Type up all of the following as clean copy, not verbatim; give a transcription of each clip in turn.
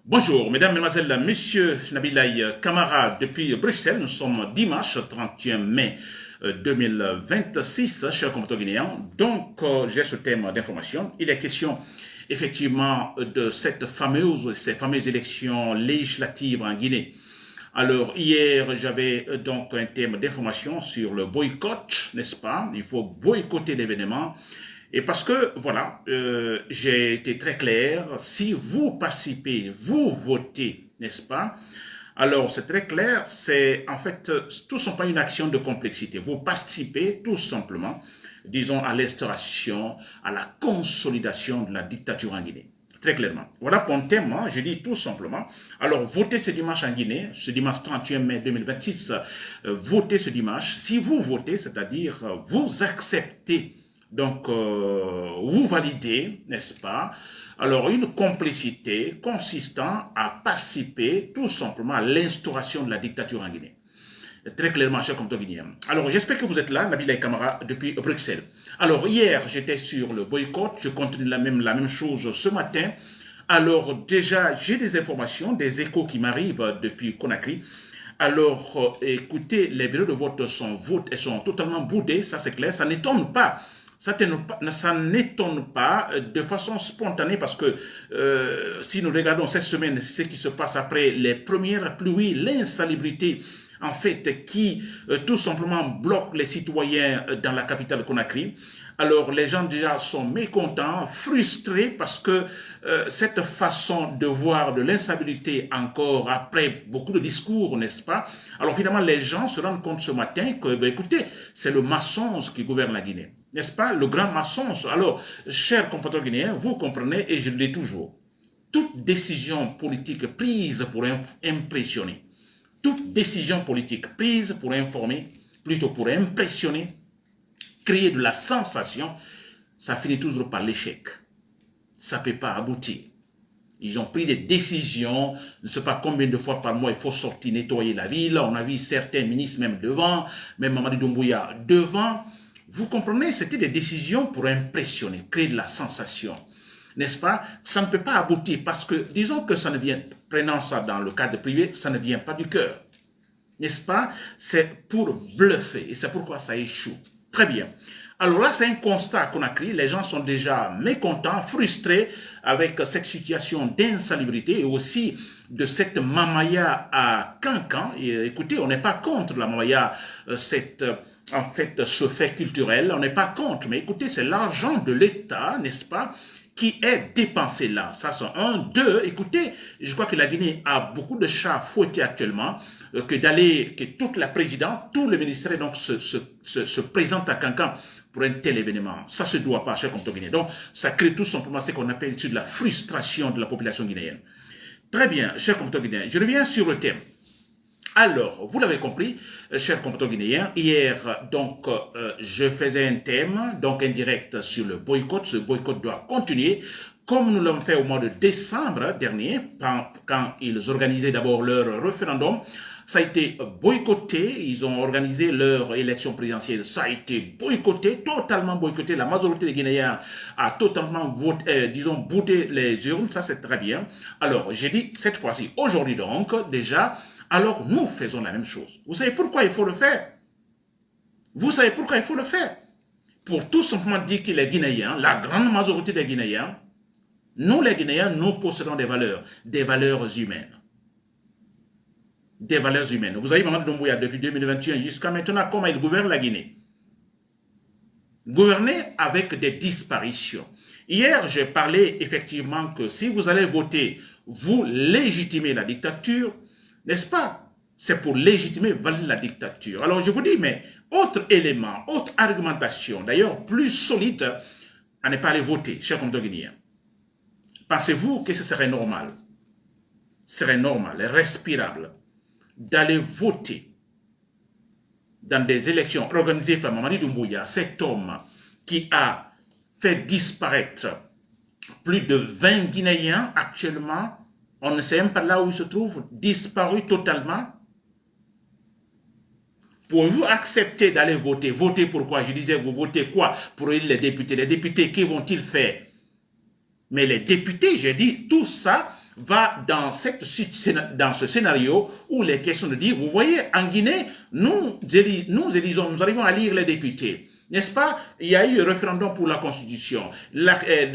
Bonjour, mesdames, mesdemoiselles, messieurs, Nabilaï Camara depuis Bruxelles. Nous sommes dimanche 31 mai 2026, chers compatriotes guinéens. Donc, j'ai ce thème d'information. Il est question effectivement de ces fameuses élections législatives en Guinée. Alors, hier, j'avais donc un thème d'information sur le boycott, n'est-ce pas? Il faut boycotter l'événement. Et parce que, voilà, j'ai été très clair, si vous participez, vous votez, n'est-ce pas? Alors, c'est très clair, c'est en fait tout simplement une action de complexité. Vous participez tout simplement, disons, à l'instauration, à la consolidation de la dictature en Guinée. Très clairement. Voilà pour un thème, je dis tout simplement. Alors, votez ce dimanche en Guinée, ce dimanche 31 mai 2026, votez ce dimanche. Si vous votez, c'est-à-dire vous acceptez donc, vous validez, n'est-ce pas? Alors, une complicité consistant à participer tout simplement à l'instauration de la dictature en Guinée. Très clairement, chers compatriotes guinéens. Alors, j'espère que vous êtes là, Nabil Camara, depuis Bruxelles. Alors, hier, j'étais sur le boycott. Je continue la même chose ce matin. Alors, déjà, j'ai des informations, des échos qui m'arrivent depuis Conakry. Alors, écoutez, les bureaux de vote sont totalement boudés, ça c'est clair, ça n'étonne pas. Ça n'étonne pas de façon spontanée parce que si nous regardons cette semaine ce qui se passe après les premières pluies, l'insalubrité en fait qui tout simplement bloque les citoyens dans la capitale Conakry. Alors les gens déjà sont mécontents, frustrés parce que cette façon de voir de l'instabilité encore après beaucoup de discours, n'est-ce pas? Alors finalement les gens se rendent compte ce matin que, ben, écoutez, c'est le mensonge qui gouverne la Guinée, n'est-ce pas? Le grand mensonge. Alors, chers compatriotes guinéens, vous comprenez et je le dis toujours, toute décision politique prise pour impressionner, toute décision politique prise pour informer, plutôt pour impressionner, créer de la sensation, ça finit toujours par l'échec. Ça ne peut pas aboutir. Ils ont pris des décisions, je ne sais pas combien de fois par mois il faut sortir nettoyer la ville. On a vu certains ministres même devant, même Mamadi Doumbouya devant. Vous comprenez, c'était des décisions pour impressionner, créer de la sensation. N'est-ce pas? Ça ne peut pas aboutir parce que, disons que ça ne vient, prenant ça dans le cadre privé, ça ne vient pas du cœur. N'est-ce pas? C'est pour bluffer et c'est pourquoi ça échoue. Très bien. Alors là, c'est un constat qu'on a créé. Les gens sont déjà mécontents, frustrés avec cette situation d'insalubrité et aussi de cette mamaya à Cancan. Et écoutez, on n'est pas contre la mamaya, en fait, ce fait culturel. On n'est pas contre. Mais écoutez, c'est l'argent de l'État, n'est-ce pas, qui est dépensé là. Ça, c'est un. Deux, écoutez, je crois que la Guinée a beaucoup de chats fouettés actuellement, que toute la présidence, tout le ministère donc se présente à Cancan pour un tel événement. Ça ne se doit pas, cher compatriotes guinéens. Donc, ça crée tout simplement ce qu'on appelle ici de la frustration de la population guinéenne. Très bien, chers compatriotes guinéens, je reviens sur le thème. Alors, vous l'avez compris, chers compatriotes guinéens, hier, donc, je faisais un thème, donc un direct sur le boycott. Ce boycott doit continuer, comme nous l'avons fait au mois de décembre dernier, quand ils organisaient d'abord leur référendum. Ça a été boycotté, ils ont organisé leur élection présidentielle, ça a été boycotté, totalement boycotté. La majorité des Guinéens a totalement voté, disons, boudé les urnes, ça c'est très bien. Alors, j'ai dit cette fois-ci, aujourd'hui donc, déjà, alors nous faisons la même chose. Vous savez pourquoi il faut le faire? Vous savez pourquoi il faut le faire? Pour tout simplement dire que les Guinéens, la grande majorité des Guinéens, nous les Guinéens, nous possédons des valeurs humaines. Des valeurs humaines. Vous avez Mamadi Doumbouya depuis 2021 jusqu'à maintenant, comment il gouverne la Guinée? Gouverner avec des disparitions. Hier, j'ai parlé effectivement que si vous allez voter, vous légitimez la dictature, n'est-ce pas? C'est pour légitimer, valider la dictature. Alors je vous dis, mais autre élément, autre argumentation, d'ailleurs plus solide, à ne pas aller voter, chers compatriotes guinéens. Pensez-vous que ce serait normal, respirable, d'aller voter dans des élections organisées par Mamadi Doumbouya, cet homme qui a fait disparaître plus de 20 Guinéens actuellement, on ne sait même pas là où ils se trouvent, disparus totalement. Pouvez-vous accepter d'aller voter? Voter pourquoi? Je disais, vous votez quoi? Pour élire les députés. Les députés, qu'est-ce vont-ils faire? Mais les députés, j'ai dit, tout ça va dans ce scénario où les questions de dire, vous voyez, en Guinée, nous arrivons à lire les députés. N'est-ce pas? Il y a eu un référendum pour la Constitution, les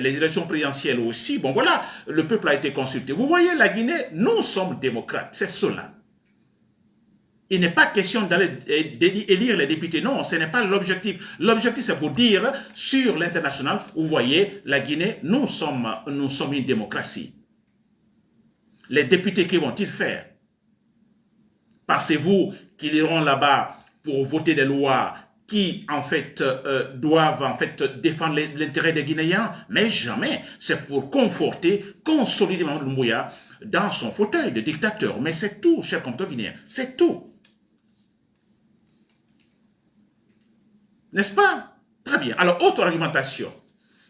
élections présidentielles aussi. Bon, voilà, le peuple a été consulté. Vous voyez, la Guinée, nous sommes démocrates. C'est cela. Il n'est pas question d'aller élire les députés. Non, ce n'est pas l'objectif. L'objectif, c'est pour dire, sur l'international, vous voyez, la Guinée, nous sommes une démocratie. Les députés, que vont-ils faire? Pensez-vous qu'ils iront là-bas pour voter des lois qui, en fait, doivent, en fait, défendre l'intérêt des Guinéens? Mais jamais. C'est pour conforter, consolider Mamadou Doumbouya dans son fauteuil de dictateur. Mais c'est tout, chers compatriotes guinéens. C'est tout. N'est-ce pas? Très bien. Alors, autre argumentation.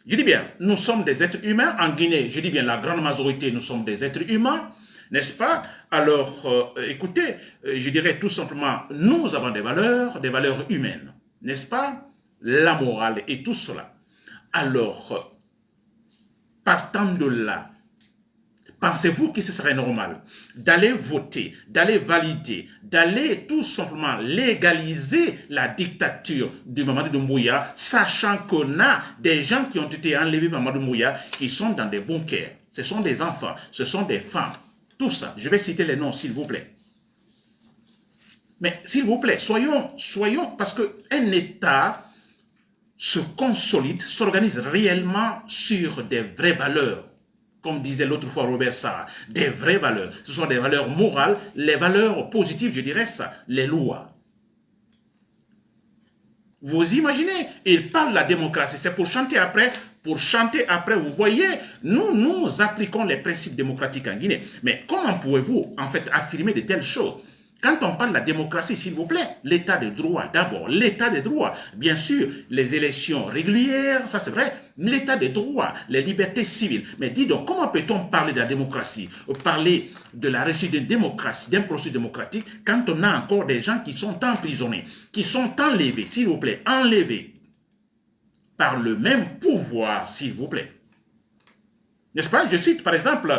Je dis bien, nous sommes des êtres humains. En Guinée, je dis bien, la grande majorité, nous sommes des êtres humains. N'est-ce pas? Alors, écoutez, je dirais tout simplement, nous avons des valeurs humaines. N'est-ce pas? La morale et tout cela. Alors, partant de là, pensez-vous que ce serait normal d'aller voter, d'aller valider, d'aller tout simplement légaliser la dictature de Mamadou Doumbouya, sachant qu'on a des gens qui ont été enlevés par Mamadou Doumbouya qui sont dans des bunkers. Ce sont des enfants, ce sont des femmes. Tout ça, je vais citer les noms s'il vous plaît. Mais s'il vous plaît, soyons, parce qu'un État se consolide, s'organise réellement sur des vraies valeurs. Comme disait l'autre fois Robert Sarr, des vraies valeurs. Ce sont des valeurs morales, les valeurs positives, je dirais ça, les lois. Vous imaginez, il parle de la démocratie, c'est pour chanter après, vous voyez, nous appliquons les principes démocratiques en Guinée. Mais comment pouvez-vous, en fait, affirmer de telles choses? Quand on parle de la démocratie, s'il vous plaît, l'état de droit, d'abord, l'état de droit, bien sûr, les élections régulières, ça c'est vrai, l'état de droit, les libertés civiles. Mais dis donc, comment peut-on parler de la démocratie, parler de la réussite d'une démocratie, d'un processus démocratique, quand on a encore des gens qui sont emprisonnés, qui sont enlevés, s'il vous plaît, enlevés par le même pouvoir, s'il vous plaît. N'est-ce pas? Je cite par exemple,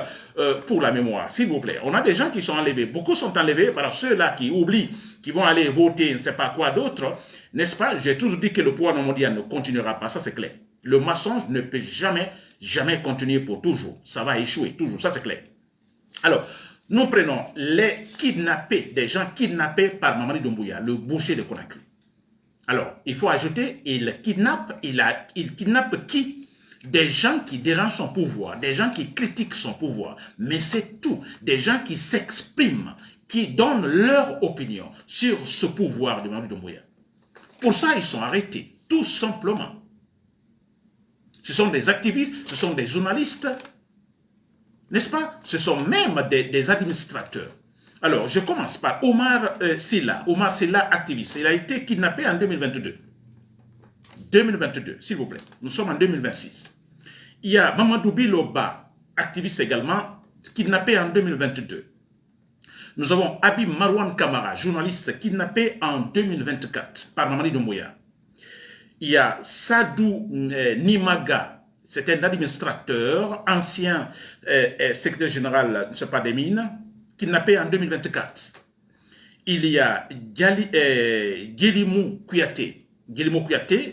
pour la mémoire, s'il vous plaît, on a des gens qui sont enlevés. Beaucoup sont enlevés par ceux-là qui oublient, qui vont aller voter, ne sais pas quoi d'autre. N'est-ce pas? J'ai toujours dit que le pouvoir mondial ne continuera pas, ça c'est clair. Le mensonge ne peut jamais continuer pour toujours. Ça va échouer, toujours, ça c'est clair. Alors, nous prenons les kidnappés, des gens kidnappés par Mamadou Doumbouya, le boucher de Conakry. Alors, il faut ajouter, il kidnappe qui? Des gens qui dérangent son pouvoir, des gens qui critiquent son pouvoir. Mais c'est tout. Des gens qui s'expriment, qui donnent leur opinion sur ce pouvoir de Mamadou Doumbouya. Pour ça, ils sont arrêtés, tout simplement. Ce sont des activistes, ce sont des journalistes, n'est-ce pas? Ce sont même des administrateurs. Alors, je commence par Omar Sylla. Omar Sylla, activiste. Il a été kidnappé en 2022. 2022, s'il vous plaît. Nous sommes en 2026. Il y a Mamadou Biloba, activiste également, kidnappé en 2022. Nous avons Habib Marouane Kamara, journaliste, kidnappé en 2024 par Mamadou Doumbouya. Il y a Sadou Nimaga, c'est un administrateur, ancien secrétaire général, je ne sais pas, des mines, kidnappé en 2024. Il y a Guélimou Kouyaté,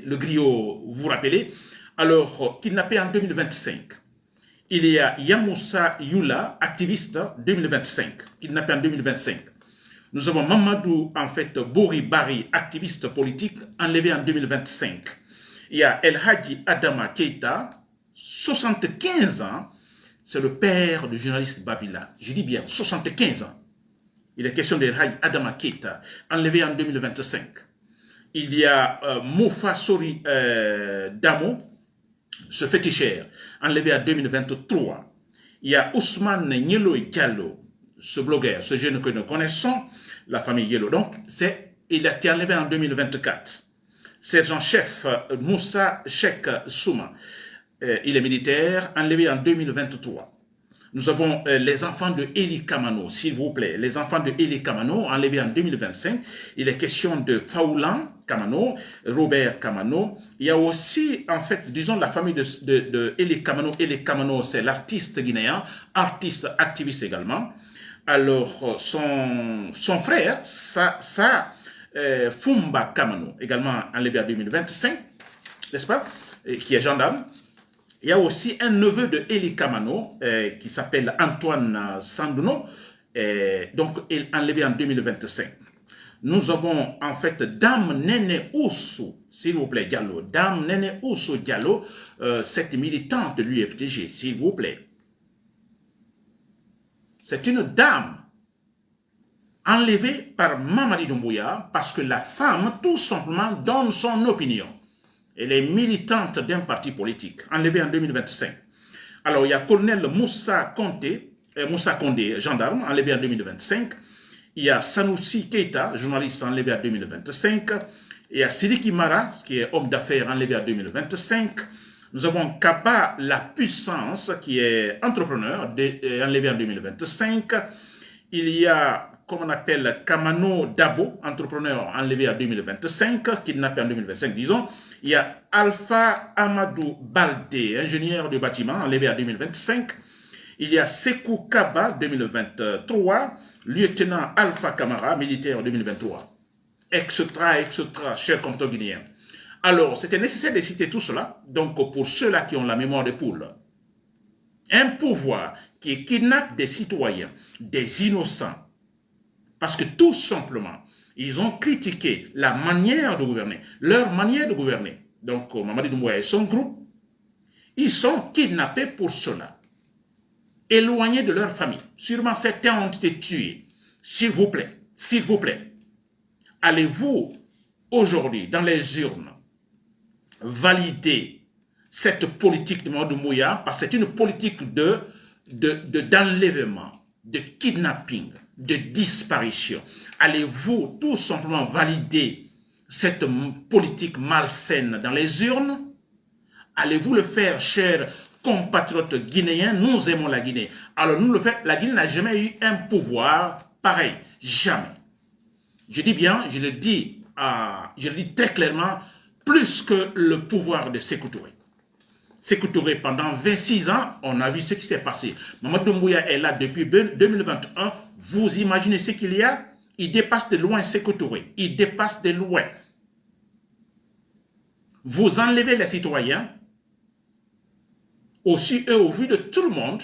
le griot, vous vous rappelez, alors kidnappé en 2025. Il y a Yamoussa Youla, activiste, 2025, kidnappé en 2025. Nous avons Mamadou, en fait, Bori Bari, activiste politique, enlevé en 2025. Il y a El Hadji Adama Keita, 75 ans, c'est le père du journaliste Babila. Je dis bien 75 ans. Il est question d'El Hadji Adama Keita, enlevé en 2025. Il y a Moufa Sori Damo, ce féticheur, enlevé en 2023. Il y a Ousmane Nielo Diallo, ce blogueur, ce jeune que nous connaissons, la famille Yellow. Donc, il a été enlevé en 2024. Sergent-chef Moussa Cheikh Souma, il est militaire, enlevé en 2023. Nous avons les enfants de Eli Kamano, s'il vous plaît. Les enfants de Eli Kamano, enlevés en 2025. Il est question de Faulan Kamano, Robert Kamano. Il y a aussi, en fait, disons, la famille de Eli Kamano. Eli Kamano, c'est l'artiste guinéen, artiste activiste également. Alors, son frère, Fumba Kamano, également enlevé en 2025, n'est-ce pas, qui est gendarme. Il y a aussi un neveu de Eli Kamano qui s'appelle Antoine Sanduno, donc enlevé en 2025. Nous avons en fait Dame Nene Oussou, s'il vous plaît, Diallo. Dame Nene Oussou Diallo, cette militante de l'UFDG, s'il vous plaît. C'est une dame enlevée par Mamadi Doumbouya parce que la femme, tout simplement, donne son opinion. Elle est militante d'un parti politique, enlevée en 2025. Alors, il y a colonel Moussa Condé, gendarme, enlevé en 2025. Il y a Sanoussi Keita, journaliste, enlevé en 2025. Il y a Sidiki Mara, qui est homme d'affaires, enlevé en 2025. Nous avons Kaba La Puissance, qui est entrepreneur, enlevé en 2025. Il y a, comme on appelle, Kamano Dabo, entrepreneur, enlevé en 2025, kidnappé en 2025, disons. Il y a Alpha Amadou Baldé, ingénieur du bâtiment, enlevé en 2025. Il y a Sekou Kaba, 2023, lieutenant Alpha Kamara, militaire, 2023, etc., chers compatriotes guinéens. Alors, c'était nécessaire de citer tout cela, donc pour ceux-là qui ont la mémoire de poule. Un pouvoir qui kidnappe des citoyens, des innocents, parce que tout simplement, ils ont critiqué la manière de gouverner, leur manière de gouverner. Donc, Mamadi Doumbouya et son groupe, ils sont kidnappés pour cela, éloignés de leur famille. Sûrement, certains ont été tués. S'il vous plaît, allez-vous aujourd'hui dans les urnes valider cette politique de Mamadi Doumbouya, parce que c'est une politique d'enlèvement, de kidnapping, de disparition. Allez-vous tout simplement valider cette politique malsaine dans les urnes? Allez-vous le faire, chers compatriotes guinéens? Nous aimons la Guinée. Alors nous le faisons. La Guinée n'a jamais eu un pouvoir pareil. Jamais. Je dis bien, je le dis très clairement, plus que le pouvoir de Sékou Touré. Sékou Touré, pendant 26 ans, on a vu ce qui s'est passé. Mamadi Doumbouya est là depuis 2021. Vous imaginez ce qu'il y a? Il dépasse de loin Sékou Touré. Il dépasse de loin. Vous enlevez les citoyens, aussi eux, au vu de tout le monde.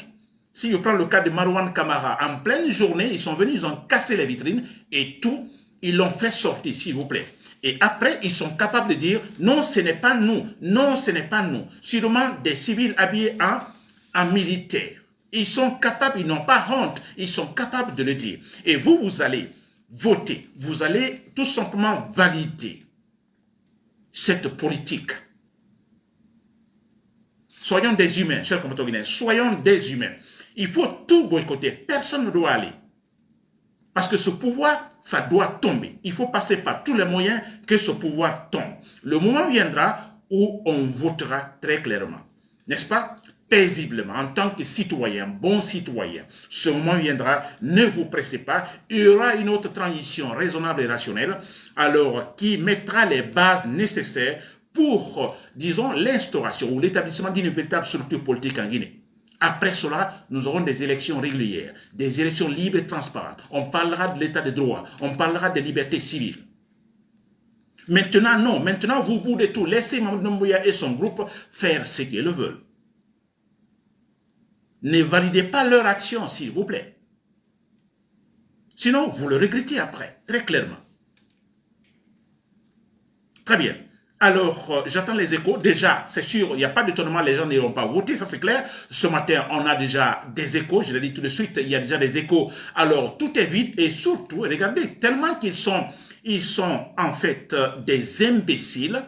Si je prends le cas de Marouane Kamara, en pleine journée, ils sont venus, ils ont cassé les vitrines et tout, ils l'ont fait sortir, s'il vous plaît. Et après, ils sont capables de dire, non, ce n'est pas nous, non, ce n'est pas nous. Sûrement des civils habillés en militaire. Ils sont capables, ils n'ont pas honte, ils sont capables de le dire. Et vous, vous allez voter, vous allez tout simplement valider cette politique. Soyons des humains, chers compatriotes guinéens, soyons des humains. Il faut tout boycotter, personne ne doit aller. Parce que ce pouvoir, ça doit tomber. Il faut passer par tous les moyens que ce pouvoir tombe. Le moment viendra où on votera très clairement. N'est-ce pas? Paisiblement, en tant que citoyen, bon citoyen. Ce moment viendra, ne vous pressez pas. Il y aura une autre transition raisonnable et rationnelle, alors qui mettra les bases nécessaires pour, disons, l'instauration ou l'établissement d'une véritable structure politique en Guinée. Après cela, nous aurons des élections régulières, des élections libres et transparentes. On parlera de l'état de droit, on parlera des libertés civiles. Maintenant, non. Maintenant, vous boudez tout. Laissez Mamadi Doumbouya et son groupe faire ce qu'ils veulent. Ne validez pas leur action, s'il vous plaît. Sinon, vous le regrettez après, très clairement. Très bien. Alors, j'attends les échos. Déjà, c'est sûr, il n'y a pas d'étonnement, les gens n'iront pas voter, ça c'est clair. Ce matin, on a déjà des échos, je l'ai dit tout de suite, il y a déjà des échos. Alors, tout est vide et surtout, regardez, tellement qu'ils sont en fait des imbéciles.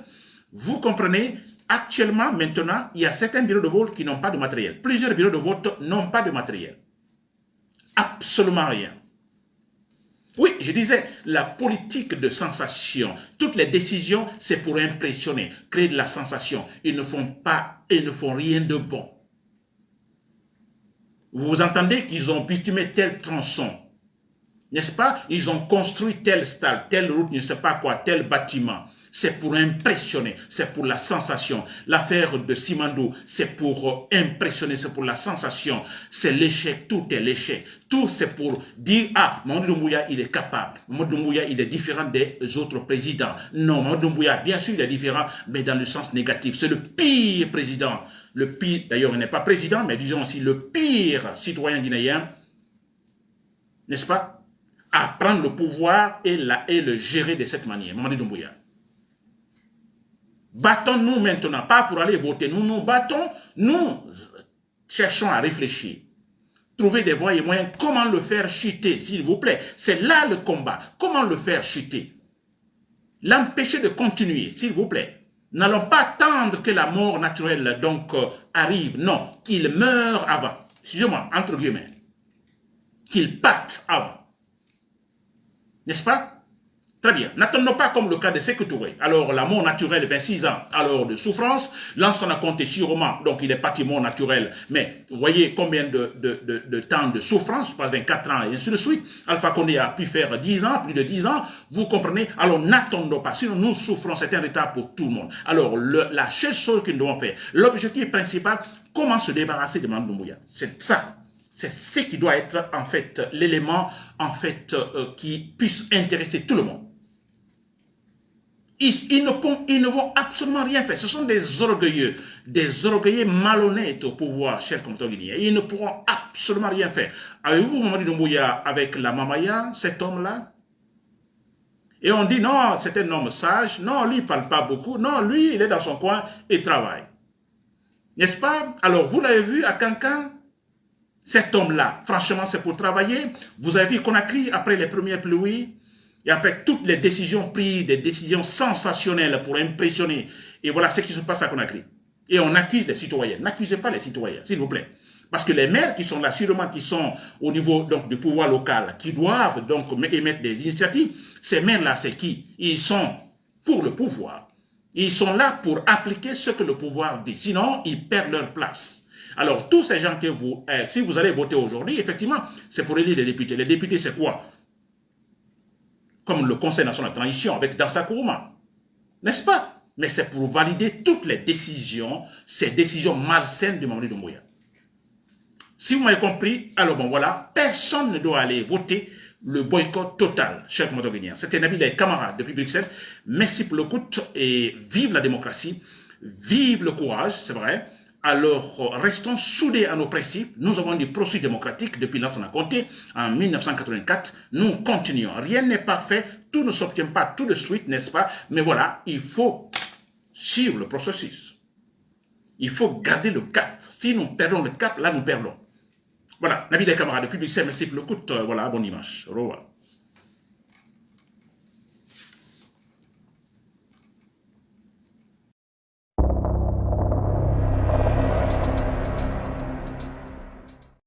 Vous comprenez, actuellement, maintenant, il y a certains bureaux de vote qui n'ont pas de matériel. Plusieurs bureaux de vote n'ont pas de matériel. Absolument rien. Oui, je disais, la politique de sensation, toutes les décisions, c'est pour impressionner, créer de la sensation. Ils ne font rien de bon. Vous entendez qu'ils ont bitumé tel tronçon, n'est-ce pas? Ils ont construit telle stalle, telle route, je ne sais pas quoi, tel bâtiment. C'est pour impressionner, c'est pour la sensation. L'affaire de Simandou, c'est pour impressionner, c'est pour la sensation. C'est l'échec, tout est l'échec. Tout c'est pour dire, ah, Mamadou Doumbouya, il est capable. Mamadou Doumbouya, il est différent des autres présidents. Non, Mamadou Doumbouya, bien sûr, il est différent, mais dans le sens négatif. C'est le pire président. Le pire, d'ailleurs, il n'est pas président, mais disons aussi le pire citoyen guinéen, n'est-ce pas? À prendre le pouvoir et le gérer de cette manière. Mamadou Doumbouya. Battons-nous maintenant, pas pour aller voter. Nous nous battons, nous cherchons à réfléchir. Trouver des voies et moyens. Comment le faire chuter, s'il vous plaît? C'est là le combat. Comment le faire chuter? L'empêcher de continuer, s'il vous plaît. N'allons pas attendre que la mort naturelle donc arrive. Non, qu'il meure avant. Excusez-moi, entre guillemets. Qu'il parte avant. N'est-ce pas? Très bien. N'attendons pas comme le cas de Sékou Touré. Alors, la mort naturelle, 26 ans, alors de souffrance. L'ensemble a compté sûrement, donc il est parti mort naturel. Mais vous voyez combien de temps de souffrance, je passe 24 ans et ainsi de suite. Alpha Condé a pu faire 10 ans, plus de 10 ans. Vous comprenez? Alors, n'attendons pas. Sinon, nous souffrons, c'est un retard pour tout le monde. Alors, la seule chose que nous devons faire, l'objectif principal, comment se débarrasser de Mamadou Doumbouya? C'est ça. C'est ce qui doit être, en fait, l'élément, en fait, qui puisse intéresser tout le monde. Ils ne vont absolument rien faire. Ce sont des orgueilleux malhonnêtes au pouvoir, chers compatriotes guinéens. Ils ne pourront absolument rien faire. Avez-vous Mamadou Doumbouya avec la Mamaya, cet homme-là? Et on dit non, c'est un homme sage. Non, lui, il ne parle pas beaucoup. Non, lui, il est dans son coin et travaille. N'est-ce pas? Alors, vous l'avez vu à Cancan? Cet homme-là, franchement, c'est pour travailler. Vous avez vu Conakry, après les premières pluies, et après toutes les décisions prises, des décisions sensationnelles pour impressionner. Et voilà ce qui se passe à Conakry. Et on accuse les citoyens. N'accusez pas les citoyens, s'il vous plaît. Parce que les maires qui sont là, sûrement qui sont au niveau donc, du pouvoir local, qui doivent donc émettre des initiatives, ces maires-là, c'est qui? Ils sont pour le pouvoir. Ils sont là pour appliquer ce que le pouvoir dit. Sinon, ils perdent leur place. Alors, tous ces gens que vous, si vous allez voter aujourd'hui, effectivement, c'est pour élire les députés. Les députés, c'est quoi? Comme le Conseil national de transition avec Dansa Kourouma. N'est-ce pas? Mais c'est pour valider toutes les décisions, ces décisions malsaines de Mamadou Doumbouya. Si vous m'avez compris, alors bon voilà, personne ne doit aller voter le boycott total, chers compatriotes guinéens. C'était Nabil et camarades depuis Bruxelles. Merci pour l'écoute et vive la démocratie, vive le courage, c'est vrai. Alors, restons soudés à nos principes. Nous avons des processus démocratiques depuis l'Ancien Comté en 1984. Nous continuons. Rien n'est parfait. Tout ne s'obtient pas tout de suite, n'est-ce pas? Mais voilà, il faut suivre le processus. Il faut garder le cap. Si nous perdons le cap, là, nous perdons. Voilà, Nabil et camarades depuis Bruxelles, merci pour l'écoute. Voilà, bonne image. Au revoir.